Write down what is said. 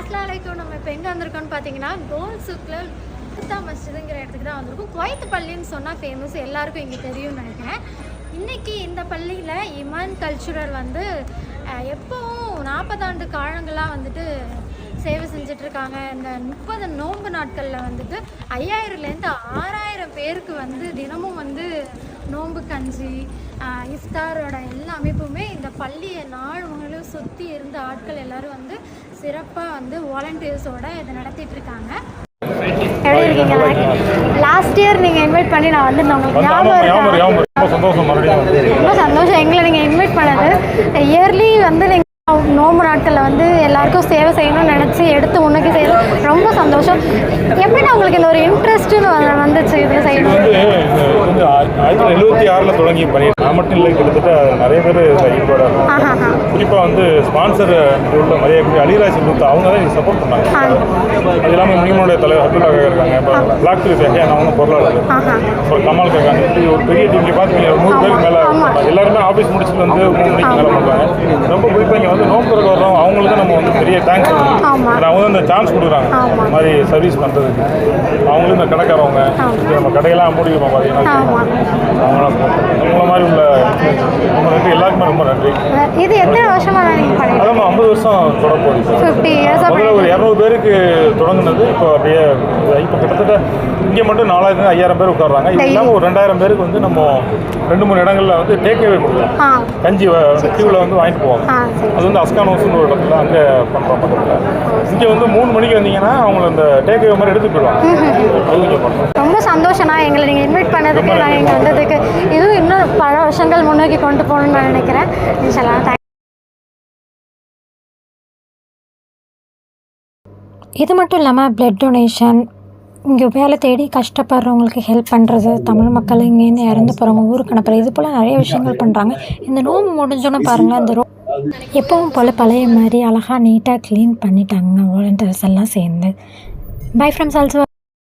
அஸ்ஸலாமு நம்ம இப்போ எங்கே வந்திருக்கோம்னு பார்த்தீங்கன்னா கோல் சூக்கில் குத்தா மஸ்ஜிதுங்கிற இடத்துக்கு தான் வந்திருக்கும். குவைத் பள்ளின்னு சொன்னால் ஃபேமஸ், எல்லாருக்கும் இங்கே தெரியும்னு நினைக்கிறேன். இன்றைக்கி இந்த பள்ளியில் இமான் கல்ச்சுரல் வந்து எப்போவும் 40 ஆண்டு காலங்களாக வந்துட்டு சேவை செஞ்சிட்ருக்காங்க. இந்த 30 நோன்பு நாட்களில் வந்துட்டு 5000லேருந்து 6000 பேருக்கு வந்து தினமும் வந்து நோன்பு கஞ்சி இஃப்தாரோட எல்லா அமைப்புமே இந்த பள்ளியை நாள் முழுவதும் சுற்றி இருந்த ஆட்கள் எல்லோரும் வந்து சிறப்பாக வந்து வாலண்டியர்ஸோட இதை நடத்திட்டுருக்காங்க. எப்படி இருக்கீங்க? லாஸ்ட் இயர் நீங்கள் இன்வைட் பண்ணி நான் வந்து உங்களுக்கு ஞாபகம் ரொம்ப சந்தோஷம். எங்களை நீங்கள் இன்வைட் பண்ணது இயர்லி வந்து நீங்கள் நோம்பு நாட்களில் வந்து எல்லாருக்கும் சேவை செய்யணும்னு நினச்சி எடுத்து முன்னுக்கு செய்யணும். ரொம்ப சந்தோஷம். எப்படி உங்களுக்கு இந்த ஒரு இன்ட்ரெஸ்ட்டுன்னு வந்துச்சு இது செய்யணும்? 1976 தொடங்கி பண்ணிட்டு நான் மட்டும் இல்லை, கிட்டத்தட்ட நிறைய பேர் ஈடுபாடாக குறிப்பாக வந்து ஸ்பான்சர் உள்ள மரியாதை அலிராஜ் செல்வத்து அவங்க தான் எனக்கு சப்போர்ட் பண்ணாங்க. அது இல்லாமல் மினிமனுடைய தலைவர் அப்துல்லா இருக்காங்க, இப்போ பிளாக் டூ ஃபேன் அவங்க பொருளாளர், அப்புறம் கமால் இருக்காங்க. இப்படி ஒரு பெரிய டீம் பார்த்தீங்கன்னா 100 பேருக்கு மேலே எல்லாருமே ஆஃபீஸ் முடிச்சுட்டு வந்து 3 மணிக்கு மேலே பண்ணுறாங்க. ரொம்ப குறிப்பாக இங்கே வந்து நோம்பு திறக்க வர்றோம் அவங்களுக்கு தான் நம்ம வந்து பெரிய தேங்க்ஸ் சொல்லணும். அவங்க வந்து இந்த சான்ஸ் கொடுக்குறாங்க இந்த மாதிரி சர்வீஸ் பண்ணுறதுக்கு. அவங்களும் இந்த கடைக்காரவங்க நம்ம கடையெல்லாம் மூடிக்கிறோம் பார்த்தீங்கன்னா அவங்களாம் உங்களை மாதிரி உள்ள உங்களுக்கு எல்லாருக்குமே ரொம்ப நன்றி. இது எத்தனை வருஷமா அதான் 50 வருஷம் தொடர்பு. முதல்ல ஒரு 200 பேருக்கு தொடங்குனது. இப்போ அப்படியே இப்போ கிட்டத்தட்ட இங்கே மட்டும் 4000 5000 பேர் உட்காடுறாங்க. இது இல்லாமல் ஒரு 2000 பேருக்கு வந்து நம்ம 2-3 இடங்களில் வந்து டேக்அவே கொடுக்கலாம். கஞ்சி கியூவில் வந்து வாங்கிட்டு போவாங்க. அது வந்து அஸ்கான் ஹவுஸ்னு ஒரு இடத்துல அங்கே பண்ணுறோம். பக்கத்தில் இங்கே வந்து 3 மணிக்கு வந்தீங்கன்னா அவங்கள அந்த டேக்அவே மாதிரி எடுத்து போயிடுவாங்க. அது இங்கே பண்ணுறோம். ரொம்ப சந்தோஷம்னா எங்களை நீங்கள் இன்வைட் பண்ணதுக்கு, நாங்கள் இங்கே வந்ததுக்கு. இதுவும் இன்னும் பல வருஷங்கள் முன்னோக்கி கொண்டு போகணும்னு நான் நினைக்கிறேன். இன்ஷாஅல்லாஹ். இது மட்டும் இல்லாமல் பிளட் டொனேஷன், இங்கே வேலை தேடி கஷ்டப்படுறவங்களுக்கு ஹெல்ப் பண்ணுறது, தமிழ் மக்கள் இங்கேருந்து இறந்து போகிறவங்க ஊருக்கு அனுப்புறது, இது போல் நிறைய விஷயங்கள் பண்ணுறாங்க. இந்த நோம்பு முடிஞ்சோன்னு பாருங்கள், இந்த எப்பவும் போல் பழைய மாதிரி அழகாக நீட்டாக க்ளீன் பண்ணிட்டாங்க வாலண்டியர்ஸ் எல்லாம் சேர்ந்து. Bye friends also.